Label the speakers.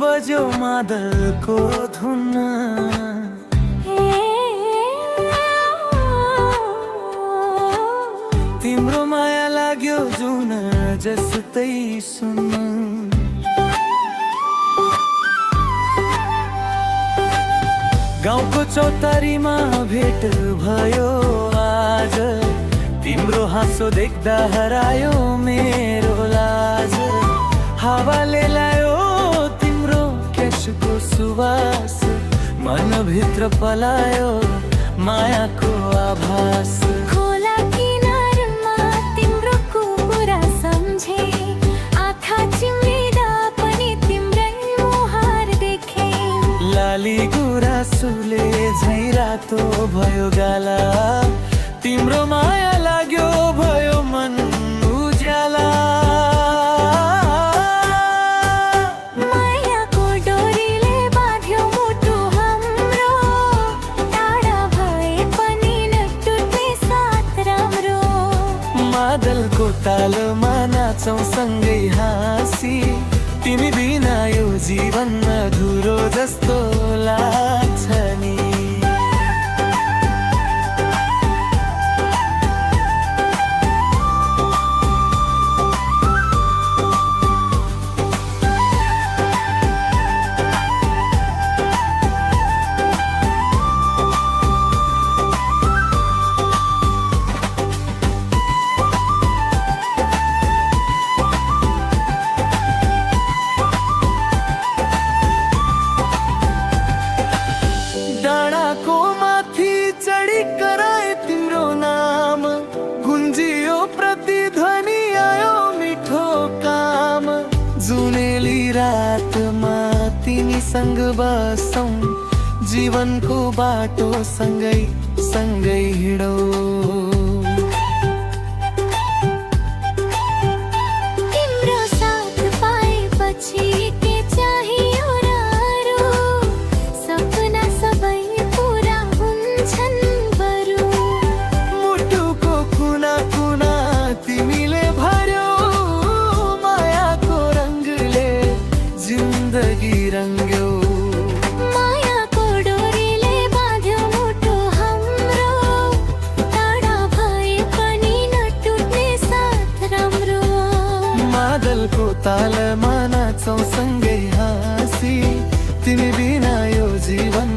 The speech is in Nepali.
Speaker 1: बज्यो मादलको धुन। तिम्रो माया लाग्यो जुन जस्तै सुन। गाउँको चौतारीमा भेट भयो आज, तिम्रो हाँसो देख्दा हरायो मेरो लाज। हावाले लायो तिम्रो केशको सुवास, मनभित्र पलायो मायाको आभास।
Speaker 2: खोला किनारमा तिम्रो कुरा सम्झे, आँखा चिम्लिँदा पनि तिम्रै मुहार देखे।
Speaker 1: लाली गुराँसुले झै रातो भयो गाला, तिम्रो माया लाग्यो भयो मन उज्याला।
Speaker 2: मायाको डोरीले बाँध्यो मुटु हाम्रो, टाढा भए पनि नटुट्ने साथ राम्रो।
Speaker 1: मादलको तालमा नाचौँ सँगै हाँसी, तिमी बिना यो जीवन अधुरो जस्तो लाग्छ नि। डाँडाको माथि चढी कराए तिम्रो नाम, गुन्जियो प्रतिध्वनि आयो मिठो काम। जुनेली रातमा तिमीसँग बसौँ, जीवनको बाटो सँगै सँगै हिँडौँ।
Speaker 2: तिम्रो साथ पाएपछि के चाहियो र अरू, सपना सबै पुरा हुन्छन् बरु।
Speaker 1: मुटुको कुना कुना तिमीले भर्यो, मायाको रङ्गले जिन्दगी रङ्ग्यो।
Speaker 2: मायाको डोरीले बाँध्यो मुटु हाम्रो, टाढा भए पनि नटुट्ने साथ राम्रो।
Speaker 1: मादलको तालमा नाचौँ सँगै हाँसी, तिमी बिना यो जीवन